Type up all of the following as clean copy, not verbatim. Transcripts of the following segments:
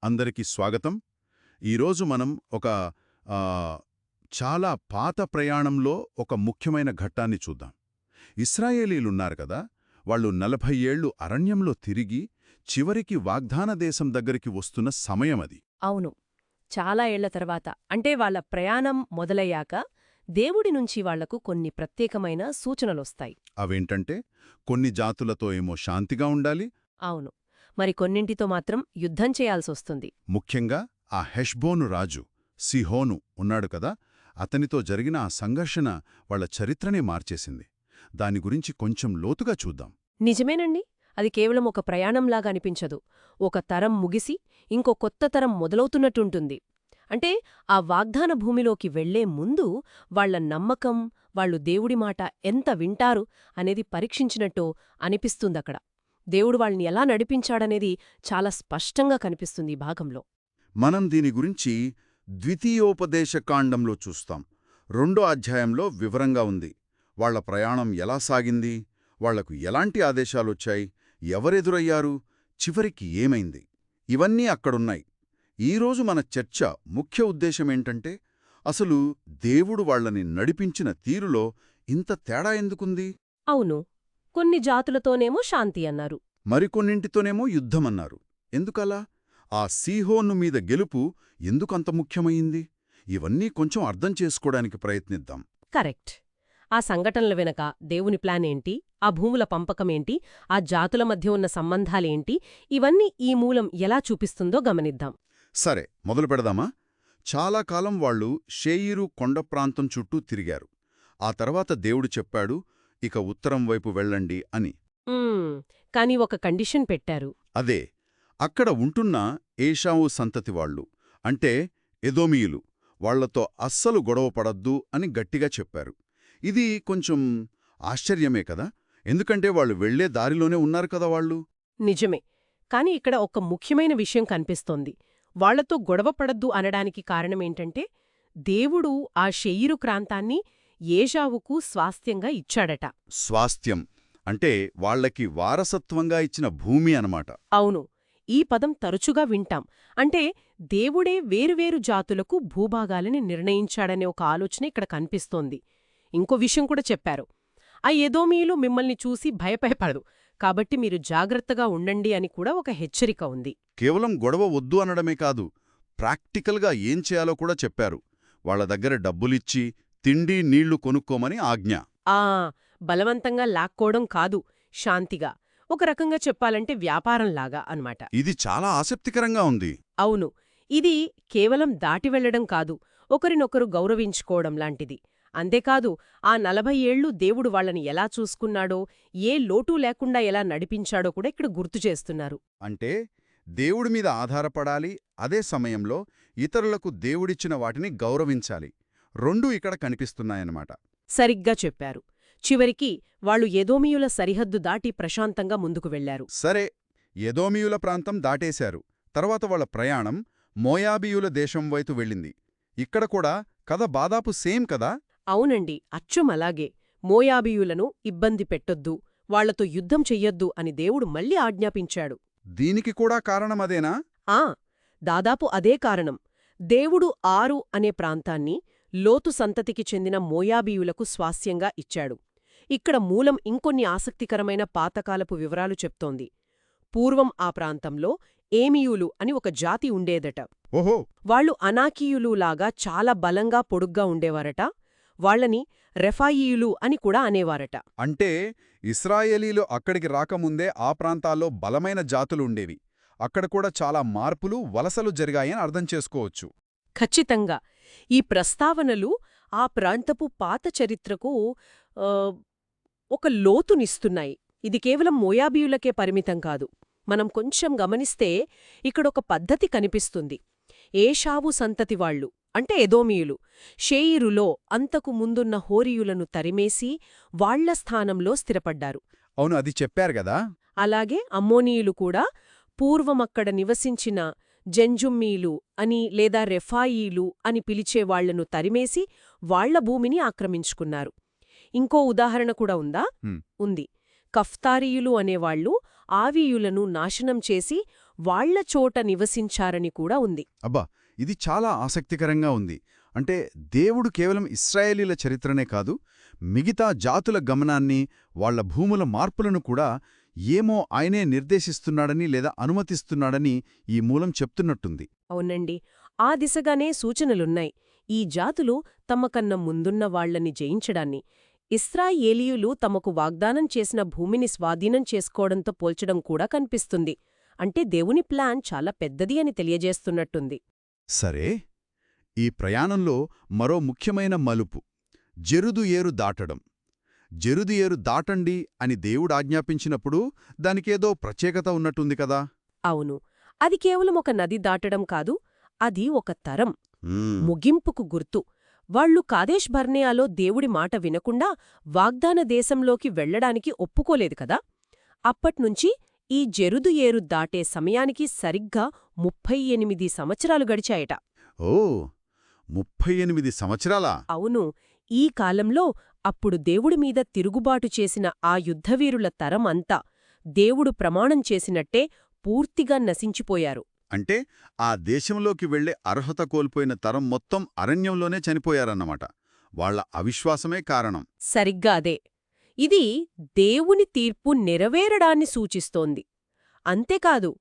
అందరికీ స్వాగతం. ఈరోజు మనం ఒక చాలా పాత ప్రయాణంలో ఒక ముఖ్యమైన ఘట్టాన్ని చూద్దాం. ఇశ్రాయేలీలున్నారు కదా, వాళ్ళు 40 ఏళ్లు అరణ్యంలో తిరిగి చివరికి వాగ్దాన దేశం దగ్గరికి వస్తున్న సమయమది. అవును. చాలా ఏళ్ల తర్వాత అంటే వాళ్ళ ప్రయాణం మొదలయ్యాక దేవుడి నుంచి వాళ్లకు కొన్ని ప్రత్యేకమైన సూచనలొస్తాయి. అవేంటంటే, కొన్ని జాతులతో ఏమో శాంతిగా ఉండాలి. అవును. మరి కొన్నింటితో మాత్రం యుద్ధం చేయాల్సొస్తుంది. ముఖ్యంగా ఆ హెష్బోను రాజు సిహోను ఉన్నాడు కదా, అతనితో జరిగిన ఆ సంఘర్షణ వాళ్ల చరిత్రనే మార్చేసింది. దాని గురించి కొంచెం లోతుగా చూద్దాం. నిజమేనండి. అది కేవలం ఒక ప్రయాణంలాగా అనిపించదు. ఒక తరం ముగిసి ఇంకో కొత్త తరం మొదలవుతున్నట్టుంటుంది. అంటే ఆ వాగ్దాన భూమిలోకి వెళ్లే ముందు వాళ్ల నమ్మకం, వాళ్ళు దేవుడి మాట ఎంత వింటారు అనేది పరీక్షించినట్టు అనిపిస్తుందక్కడ. దేవుడు వాళ్ళని ఎలా నడిపించాడనేది చాలా స్పష్టంగా కనిపిస్తుంది ఈ భాగంలో. మనం దీని గురించి ద్వితీయోపదేశకాండంలో చూస్తాం. 2వ అధ్యాయంలో వివరంగా ఉంది. వాళ్ల ప్రయాణం ఎలా సాగింది, వాళ్లకు ఎలాంటి ఆదేశాలొచ్చాయి, ఎవరెదురయ్యారు, చివరికి ఏమైంది, ఇవన్నీ అక్కడున్నాయి. ఈరోజు మన చర్చ ముఖ్య ఉద్దేశమేంటంటే, అసలు దేవుడు వాళ్లని నడిపించిన తీరులో ఇంత తేడా ఎందుకుంది? అవును. కొన్ని జాతులతోనేమో శాంతి అన్నారు, మరికొన్నింటితోనేమో యుద్ధమన్నారు. ఎందుకలా? ఆ సీహోను మీద గెలుపు ఎందుకంత ముఖ్యమయింది? ఇవన్నీ కొంచెం అర్థం చేసుకోవడానికి ప్రయత్నిద్దాం. కరెక్ట్. ఆ సంఘటనల వెనక దేవుని ప్లాన్ ఏంటి, ఆ భూముల పంపకమేంటి, ఆ జాతుల మధ్య ఉన్న సంబంధాలేంటి, ఇవన్నీ ఈ మూలం ఎలా చూపిస్తుందో గమనిద్దాం. సరే, మొదలు పెడదామా? చాలా కాలం వాళ్లు షేయిరు కొండ ప్రాంతం చుట్టూ తిరిగారు. ఆ తర్వాత దేవుడు చెప్పాడు, ఇక ఉత్తరం వైపు వెళ్ళండి అని. కాని ఒక కండిషన్ పెట్టారు. అదే, అక్కడ ఉంటున్న ఏషావు సంతతివాళ్లు, అంటే ఎదోమీయులు, వాళ్లతో అస్సలు గొడవపడద్దు అని గట్టిగా చెప్పారు. ఇది కొంచెం ఆశ్చర్యమే కదా, ఎందుకంటే వాళ్ళు వెళ్లే దారిలోనే ఉన్నారు కదా వాళ్ళు. నిజమే. కాని ఇక్కడ ఒక ముఖ్యమైన విషయం కనిపిస్తోంది. వాళ్లతో గొడవపడద్దు అనడానికి కారణమేంటంటే, దేవుడు ఆ షెయిరు ప్రాంతాన్ని ఏషావుకు స్వాస్థ్యంగా ఇచ్చాడట. స్వాస్థ్యం అంటే వాళ్లకి వారసత్వంగా ఇచ్చిన భూమి అనమాట. అవును. ఈ పదం తరచుగా వింటాం. అంటే దేవుడే వేరువేరు జాతులకు భూభాగాలని నిర్ణయించాడనే ఒక ఆలోచన ఇక్కడ కనిపిస్తోంది. ఇంకో విషయం కూడా చెప్పారు. ఆ ఎదోమీయులు మిమ్మల్ని చూసి భయపడదు, కాబట్టి మీరు జాగ్రత్తగా ఉండండి అని కూడా ఒక హెచ్చరిక ఉంది. కేవలం గొడవ వద్దు అనడమే కాదు, ప్రాక్టికల్గా ఏం చేయాలో కూడా చెప్పారు. వాళ్ల దగ్గర డబ్బులిచ్చి తిండి నీళ్లు కొనుక్కోమని ఆజ్ఞ. బలవంతంగా లాక్కోవడం కాదు, శాంతిగా, ఒక రకంగా చెప్పాలంటే వ్యాపారంలాగా అన్నమాట. ఇది చాలా ఆసక్తికరంగా ఉంది. అవును. ఇది కేవలం దాటి వెళ్లడం కాదు, ఒకరినొకరు గౌరవించుకోవడం లాంటిది. అంతేకాదు, ఆ 40 ఏళ్లు దేవుడు వాళ్లని ఎలా చూసుకున్నాడో, ఏ లోటూ లేకుండా ఎలా నడిపించాడో కూడా ఇక్కడ గుర్తు చేస్తున్నారు. అంటే దేవుడి మీద ఆధారపడాలి, అదే సమయంలో ఇతరులకు దేవుడిచ్చిన వాటిని గౌరవించాలి. రెండూ ఇక్కడ కనిపిస్తున్నాయన్నమాట. సరిగ్గా చెప్పారు. చివరికి వాళ్లు ఎదోమీయుల సరిహద్దు దాటి ప్రశాంతంగా ముందుకు వెళ్లారు. సరే, ఎదోమీయుల ప్రాంతం దాటేశారు. తర్వాత వాళ్ల ప్రయాణం మోయాబీయుల దేశం వైపు వెళ్ళింది. ఇక్కడ కూడా కథ దాదాపు సేమ్ కదా? అవునండి, అచ్చుమలాగే. మోయాబీయులను ఇబ్బంది పెట్టొద్దు, వాళ్లతో యుద్ధం చెయ్యొద్దు అని దేవుడు మళ్లీ ఆజ్ఞాపించాడు. దీనికి కూడా కారణమదేనా? దాదాపు అదే కారణం. దేవుడు ఆరు అనే ప్రాంతాన్ని లోతు సంతతికి చెందిన మోయాబీయులకు స్వాస్యంగా ఇచ్చాడు. ఇక్కడ మూలం ఇంకొన్ని ఆసక్తికరమైన పాతకాలపు వివరాలు చెప్తోంది. పూర్వం ఆ ప్రాంతంలో ఏమీయులు అని ఒక జాతి ఉండేదట. ఓహో! వాళ్లు అనాకీయులులాగా చాలా బలంగా పొడుగ్గా ఉండేవారట. వాళ్లని రెఫాయీయులు అని కూడా అనేవారట. అంటే ఇశ్రాయేలీలు అక్కడికి రాకముందే ఆ ప్రాంతాల్లో బలమైన జాతులుండేవి. అక్కడ కూడా చాలా మార్పులు, వలసలు జరిగాయని అర్థం చేసుకోవచ్చు. ఖచ్చితంగా. ఈ ప్రస్తావనలు ఆ ప్రాంతపు పాత చరిత్రకు ఒక లోతునిస్తున్నాయి. ఇది కేవలం మోయాబీయులకే పరిమితం కాదు. మనం కొంచెం గమనిస్తే ఇక్కడొక పద్ధతి కనిపిస్తుంది. ఏషావు సంతతివాళ్లు, అంటే ఎదోమీయులు, షేయిరులో అంతకు ముందున్న హోరీయులను తరిమేసి వాళ్ల స్థానంలో స్థిరపడ్డారు. అవును, అది చెప్పారు గదా. అలాగే అమ్మోనీయులు కూడా పూర్వమక్కడ నివసించిన జంజుమ్మీలు అని లేదా రెఫాయీలు అని పిలిచేవాళ్లను తరిమేసి వాళ్ల భూమిని ఆక్రమించుకున్నారు. ఇంకో ఉదాహరణ కూడా ఉందా? ఉంది. కఫ్తారీయులు అనేవాళ్లు ఆవీయులను నాశనం చేసి వాళ్ల చోట నివసించారని కూడా ఉంది. అబ్బా, ఇది చాలా ఆసక్తికరంగా ఉంది. అంటే దేవుడు కేవలం ఇశ్రాయేలీల చరిత్రనే కాదు, మిగతా జాతుల గమనాన్ని, వాళ్ల భూముల మార్పులను కూడా ఏమో ఆయనే నిర్దేశిస్తున్నాడని లేదా అనుమతిస్తున్నాడని ఈ మూలం చెప్తున్నట్టుంది. అవునండి, ఆ దిశగానే సూచనలున్నాయి. ఈ జాతులు తమకన్న ముందున్న వాళ్లని జయించడాన్ని, ఇశ్రాయేలీయులు తమకు వాగ్దానం చేసిన భూమిని స్వాధీనం చేసుకోవడంతో పోల్చడం కూడా కనిపిస్తుంది. అంటే దేవుని ప్లాన్ చాలా పెద్దది అని తెలియజేస్తున్నట్టుంది. సరే, ఈ ప్రయాణంలో మరో ముఖ్యమైన మలుపు జెరుదు ఏరు దాటడం. జెరుదు ఏరు దాటండి అని దేవుడాజ్ఞాపించినప్పుడు దానికేదో ప్రత్యేకత ఉన్నట్టుంది కదా? అవును, అది కేవలం ఒక నది దాటడం కాదు, అది ఒక తరం ముగింపుకు గుర్తు. వాళ్లు కాదేశ్ బర్నేయాలో దేవుడి మాట వినకుండా వాగ్దాన దేశంలోకి వెళ్లడానికి ఒప్పుకోలేదు కదా. అప్పట్నుంచి ఈ జెరుదు ఏరు దాటే సమయానికి సరిగ్గా 38 సంవత్సరాలు గడిచాయట. ఓ, 38 సంవత్సరాలా? అవును, ఈ కాలంలో అప్పుడు దేవుడిమీద తిరుగుబాటు చేసిన ఆ యుద్ధవీరుల తరం అంతా దేవుడు ప్రమాణం చేసినట్టే పూర్తిగా నశించిపోయారు. అంటే ఆ దేశంలోకి వెళ్లే అర్హత కోల్పోయిన తరం మొత్తం అరణ్యంలోనే చనిపోయారన్నమాట. వాళ్ల అవిశ్వాసమే కారణం. సరిగ్గా అదే. ఇది దేవుని తీర్పు నెరవేరడాన్ని సూచిస్తోంది. అంతేకాదు,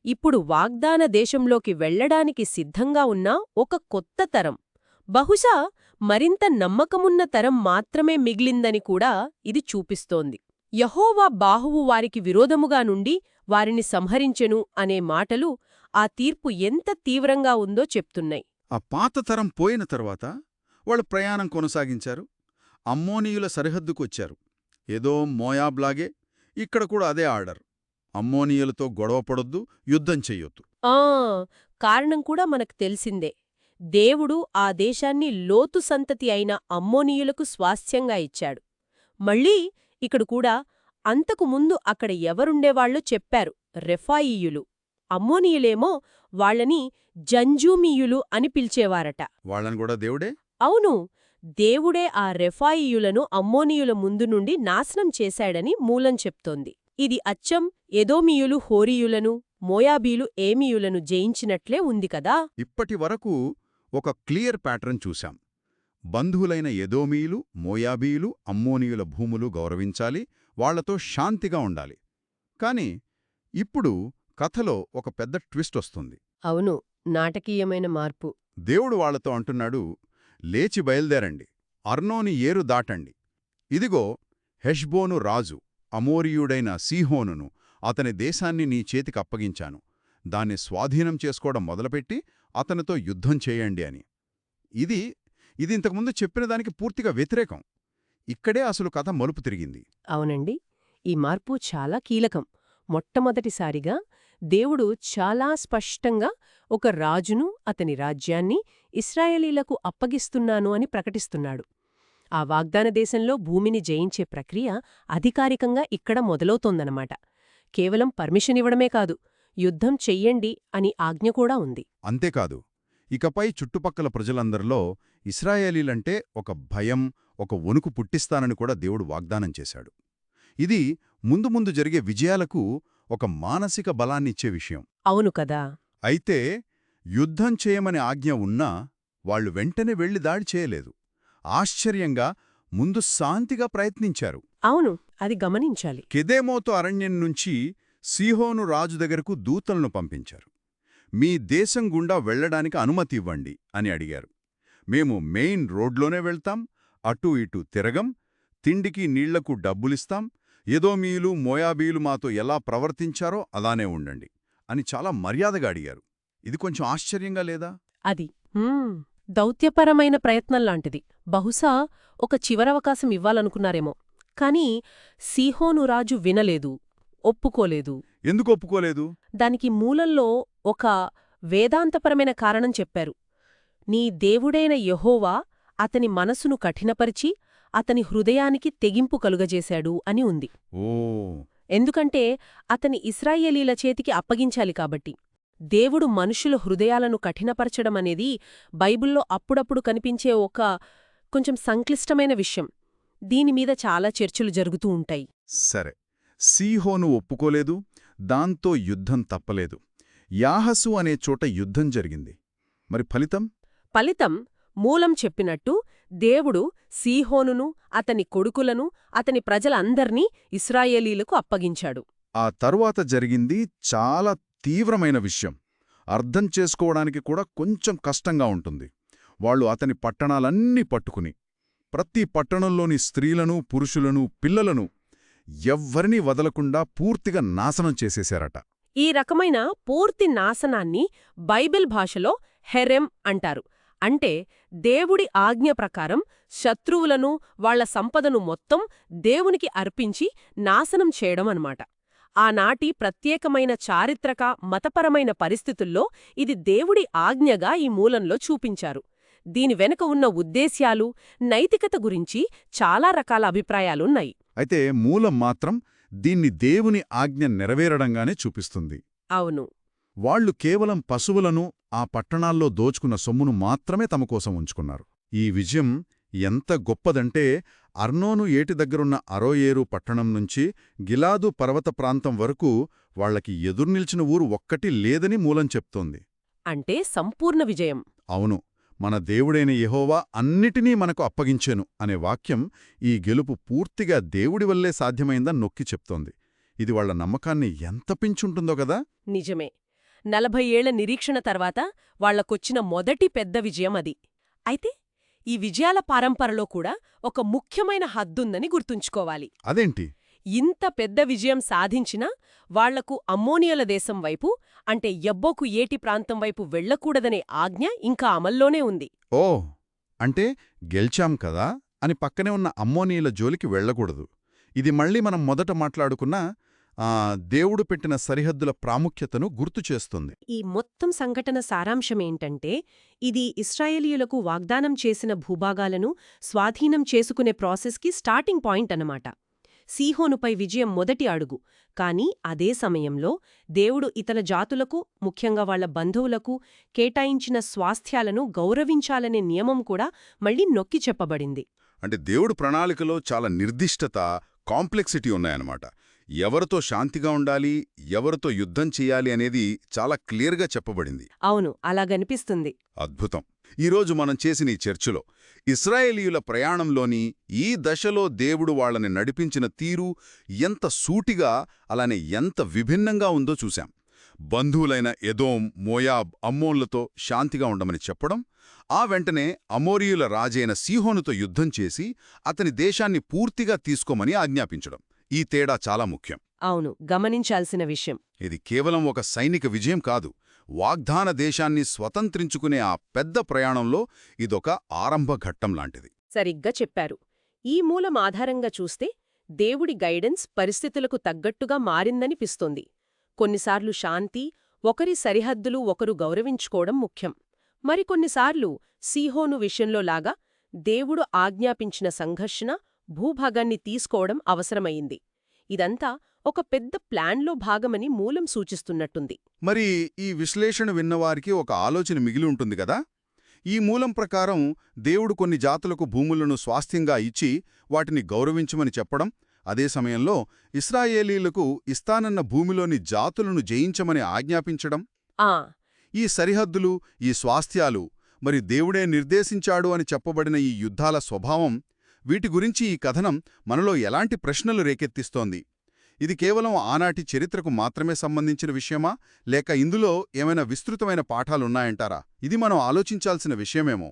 ఇప్పుడు వాగ్దాన దేశంలోకి వెళ్లడానికి సిద్ధంగా ఉన్న ఒక కొత్త తరం, బహుశా మరింత నమ్మకమున్న తరం మాత్రమే మిగిలిందని కూడా ఇది చూపిస్తోంది. యెహోవా బాహువు వారికి విరోధముగా నుండి వారిని సంహరించెను అనే మాటలు ఆ తీర్పు ఎంత తీవ్రంగా ఉందో చెప్తున్నాయి. ఆ పాత తరం పోయిన తర్వాత వాళ్ళు ప్రయాణం కొనసాగించారు. అమ్మోనీయుల సరిహద్దుకొచ్చారు. ఏదో మోయాబ్లాగే ఇక్కడ కూడా అదే ఆర్డర్. అమ్మోనీయులతో గొడవపడొద్దు, యుద్ధం చెయ్యొద్దు. కారణం కూడా మనకు తెలిసిందే. దేవుడు ఆ దేశాన్ని లోతు సంతతి అయిన అమ్మోనీయులకు స్వాస్థ్యంగా ఇచ్చాడు. మళ్ళీ ఇక్కడ కూడా అంతకు ముందు అక్కడ ఎవరుండేవాళ్లో చెప్పారు, రెఫాయీయులు. అమ్మోనీయులేమో వాళ్లని జంజూమీయులు అని పిలిచేవారట. వాళ్ళని కూడా దేవుడే? అవును, దేవుడే ఆ రెఫాయీయులను అమ్మోనీయుల ముందు నుండి నాశనం చేశాడని మూలం చెప్తోంది. ఇది అచ్చం ఎదోమీయులు హోరీయులను, మోయాబీలు ఏమీయులను జయించినట్లే ఉంది కదా. ఇప్పటి వరకు ఒక క్లియర్ ప్యాటర్న్ చూశాం. బంధువులైన ఎదోమీయులు, మోయాబీయులు, అమ్మోనీయుల భూములు గౌరవించాలి, వాళ్లతో శాంతిగా ఉండాలి. కాని ఇప్పుడు కథలో ఒక పెద్ద ట్విస్ట్ వస్తుంది. అవును, నాటకీయమైన మార్పు. దేవుడు వాళ్లతో అంటున్నాడు, లేచి బయల్దేరండి, అర్నోని ఏరు దాటండి. ఇదిగో హెష్బోను రాజు, అమోరీయుడైన సీహోనును, అతని దేశాన్ని నీ చేతికప్పగించాను. దాన్ని స్వాధీనం చేసుకోవడం మొదలుపెట్టి అతనితో యుద్ధం చేయండి అని. ఇది ఇంతకుముందు చెప్పిన దానికి పూర్తిగా వ్యతిరేకం. ఇక్కడే అసలు కథ మలుపు తిరిగింది. అవునండి, ఈ మార్పు చాలా కీలకం. మొట్టమొదటిసారిగా దేవుడు చాలా స్పష్టంగా ఒక రాజును, అతని రాజ్యాన్ని ఇశ్రాయేలీలకు అప్పగిస్తున్నాను అని ప్రకటిస్తున్నాడు. ఆ వాగ్దాన దేశంలో భూమిని జయించే ప్రక్రియ అధికారికంగా ఇక్కడ మొదలవుతోందన్నమాట. కేవలం పర్మిషన్ ఇవ్వడమే కాదు, యుద్ధం చెయ్యండి అని ఆజ్ఞ కూడా ఉంది. అంతేకాదు, ఇకపై చుట్టుపక్కల ప్రజలందరిలో ఇశ్రాయేలీలంటే ఒక భయం, ఒక వణుకు పుట్టిస్తానని కూడా దేవుడు వాగ్దానం చేశాడు. ఇది ముందు ముందు జరిగే విజయాలకు ఒక మానసిక బలాన్నిచ్చే విషయం. అవును కదా. అయితే యుద్ధం చేయమని ఆజ్ఞ ఉన్నా వాళ్లు వెంటనే వెళ్లి దాడి చేయలేదు. ఆశ్చర్యంగా ముందు శాంతిగా ప్రయత్నించారు. అవును, అది గమనించాలి. కెదేమోతు అరణ్యం నుంచి సీహోను రాజు దగ్గరకు దూతలను పంపించారు. మీ దేశం గుండా వెళ్లడానికి అనుమతి ఇవ్వండి అని అడిగారు. మేము మెయిన్ రోడ్లోనే వెళ్తాం, అటూ ఇటూ తిరగం, తిండికి నీళ్లకు డబ్బులిస్తాం, ఎదోమీయులు మోయాబీలు మాతో ఎలా ప్రవర్తించారో అలానే ఉండండి అని చాలా మర్యాదగా అడిగారు. ఇది కొంచెం ఆశ్చర్యంగా లేదా? అది దౌత్యపరమైన ప్రయత్నంలాంటిది. బహుశా ఒక చివరవకాశం ఇవ్వాలనుకున్నారేమో. కాని సీహోను రాజు వినలేదు, ఒప్పుకోలేదు. ఎందుకు ఒప్పుకోలేదు? దానికి మూలంలో ఒక వేదాంతపరమైన కారణం చెప్పారు. నీ దేవుడైన యెహోవా అతని మనసును కఠినపరిచి అతని హృదయానికి తెగింపు కలుగజేశాడు అని ఉంది. ఎందుకంటే అతని ఇశ్రాయేలీల చేతికి అప్పగించాలి కాబట్టి. దేవుడు మనుషుల హృదయాలను కఠినపరచడమనేది బైబిల్లో అప్పుడప్పుడు కనిపించే ఒక కొంచెం సంక్లిష్టమైన విషయం. దీనిమీద చాలా చర్చలు జరుగుతూ ఉంటాయి. సరే, సీహోను ఒప్పుకోలేదు, దాంతో యుద్ధం తప్పలేదు. యాహసు అనే చోట యుద్ధం జరిగింది. మరి ఫలితం మూలం చెప్పినట్టు దేవుడు సీహోనును అతని కొడుకులను అతని ప్రజలందర్నీ ఇశ్రాయేలీలకు అప్పగించాడు. ఆ తరువాత జరిగింది చాలా తీవ్రమైన విషయం. అర్థం చేసుకోవడానికి కూడా కొంచెం కష్టంగా ఉంటుంది. వాళ్ళు అతని పట్టణాలన్నీ పట్టుకుని ప్రతి పట్టణంలోని స్త్రీలను, పురుషులను, పిల్లలను ఎవ్వరినీ వదలకుండా పూర్తిగా నాశనం చేసేశారట. ఈ రకమైన పూర్తి నాశనాన్ని బైబిల్ భాషలో హెరెం అంటారు. అంటే దేవుడి ఆజ్ఞ ప్రకారం శత్రువులను, వాళ్ల సంపదను మొత్తం దేవునికి అర్పించి నాశనం చేయడం అన్నమాట. ఆనాటి ప్రత్యేకమైన చారిత్రక, మతపరమైన పరిస్థితుల్లో ఇది దేవుడి ఆజ్ఞగా ఈ మూలంలో చూపించారు. దీని వెనుక ఉన్న ఉద్దేశ్యాలు, నైతికత గురించి చాలా రకాల అభిప్రాయాలున్నాయి. అయితే మూలం మాత్రం దీన్ని దేవుని ఆజ్ఞ నెరవేరడంగానే చూపిస్తుంది. అవును. వాళ్లు కేవలం పశువులను, ఆ పట్టణాల్లో దోచుకున్న సొమ్మును మాత్రమే తమ కోసం ఉంచుకున్నారు. ఈ విజయం ఎంత గొప్పదంటే అర్నోను ఏటి దగ్గరున్న అరోయేరు పట్టణం నుంచి గిలాదు పర్వత ప్రాంతం వరకు వాళ్లకి ఎదుర్నిల్చిన ఊరు ఒక్కటి లేదని మూలం చెప్తోంది. అంటే సంపూర్ణ విజయం. అవును. మన దేవుడైన యెహోవా అన్నిటినీ మనకు అప్పగించెను అనే వాక్యం ఈ గెలుపు పూర్తిగా దేవుడి వల్లే సాధ్యమైందని నొక్కి చెప్తోంది. ఇది వాళ్ల నమ్మకాన్ని ఎంత పెంచుంటుందో కదా. నిజమే. 40 ఏళ్ల నిరీక్షణ తర్వాత వాళ్లకొచ్చిన మొదటి పెద్ద విజయం అది. అయితే ఈ విజయాల పరంపరలో కూడా ఒక ముఖ్యమైన హద్దుందని గుర్తుంచుకోవాలి. అదేంటి? ఇంత పెద్ద విజయం సాధించినా వాళ్లకు అమ్మోనియల దేశం వైపు, అంటే యబ్బోకు ఏటి ప్రాంతం వైపు వెళ్లకూడదనే ఆజ్ఞ ఇంకా అమల్లోనే ఉంది. ఓ, అంటే గెల్చాం కదా అని పక్కనే ఉన్న అమ్మోనీయుల జోలికి వెళ్లకూడదు. ఇది మళ్ళీ మనం మొదట మాట్లాడుకున్న దేవుడు పెట్టిన సరిహద్దుల ప్రాముఖ్యతను గుర్తుచేస్తుంది. ఈ మొత్తం సంఘటన సారాంశమేంటంటే, ఇది ఇశ్రాయేలీయులకు వాగ్దానం చేసిన భూభాగాలను స్వాధీనం చేసుకునే ప్రాసెస్కి స్టార్టింగ్ పాయింట్ అన్నమాట. సీహోనుపై విజయం మొదటి అడుగు. కానీ అదే సమయంలో దేవుడు ఇతర జాతులకు, ముఖ్యంగా వాళ్ల బంధువులకు కేటాయించిన స్వాస్థ్యాలను గౌరవించాలనే నియమం కూడా మళ్లీ నొక్కి చెప్పబడింది. అంటే దేవుడు ప్రణాళికలో చాలా నిర్దిష్టత, కాంప్లెక్సిటీ ఉన్నాయన్నమాట. ఎవరితో శాంతిగా ఉండాలి, ఎవరితో యుద్ధం చెయ్యాలి అనేది చాలా క్లియర్గా చెప్పబడింది. అవును, అలాగనిపిస్తుంది. అద్భుతం. ఈరోజు మనం చేసిన ఈ చర్చలో ఇశ్రాయేలీయుల ప్రయాణంలోని ఈ దశలో దేవుడు వాళ్లని నడిపించిన తీరు ఎంత సూటిగా, అలానే ఎంత విభిన్నంగా ఉందో చూశాం. బంధువులైన ఎదోం, మోయాబ్, అమ్మోన్లతో శాంతిగా ఉండమని చెప్పడం, ఆ వెంటనే అమోరీయుల రాజైన సీహోనుతో యుద్ధం చేసి అతని దేశాన్ని పూర్తిగా తీసుకోమని ఆజ్ఞాపించడం. ఈ తేడా చాలా ముఖ్యం. అవును, గమనించాల్సిన విషయం. ఇది కేవలం ఒక సైనిక విజయం కాదు. వాగ్దాన దేశాన్ని స్వతంత్రించుకునే ఆ పెద్ద ప్రయాణంలో ఇదొక ఆరంభ ఘట్టం లాంటిది. సరిగ్గా చెప్పారు. ఈ మూలం ఆధారంగా చూస్తే దేవుడి గైడెన్స్ పరిస్థితులకు తగ్గట్టుగా మారిందనిపిస్తోంది. కొన్నిసార్లు శాంతి, ఒకరి సరిహద్దులు ఒకరు గౌరవించుకోవడం ముఖ్యం. మరికొన్నిసార్లు సీహోను విషయంలోలాగా దేవుడు ఆజ్ఞాపించిన సంఘర్షణ, భూభాగాన్ని తీసుకోవడం అవసరమయింది. ఇదంతా ఒక పెద్ద ప్లాన్లో భాగమని మూలం సూచిస్తున్నట్టుంది. మరి ఈ విశ్లేషణ విన్నవారికి ఒక ఆలోచన మిగిలి ఉంటుంది కదా. ఈ మూలం ప్రకారం దేవుడు కొన్ని జాతులకు భూములను స్వాస్థ్యంగా ఇచ్చి వాటిని గౌరవించమని చెప్పడం, అదే సమయంలో ఇశ్రాయేలీలకు ఇస్తానన్న భూమిలోని జాతులను జయించమని ఆజ్ఞాపించడం, ఈ సరిహద్దులు, ఈ స్వాస్థ్యాలు మరి దేవుడే నిర్దేశించాడు అని చెప్పబడిన ఈ యుద్ధాల స్వభావం, వీటి గురించి ఈ కథనం మనలో ఎలాంటి ప్రశ్నలు రేకెత్తిస్తోంది? ఇది కేవలం ఆనాటి చరిత్రకు మాత్రమే సంబంధించిన విషయమా, లేక ఇందులో ఏమైనా విస్తృతమైన పాఠాలున్నాయంటారా? ఇది మనం ఆలోచించాల్సిన విషయమేమో.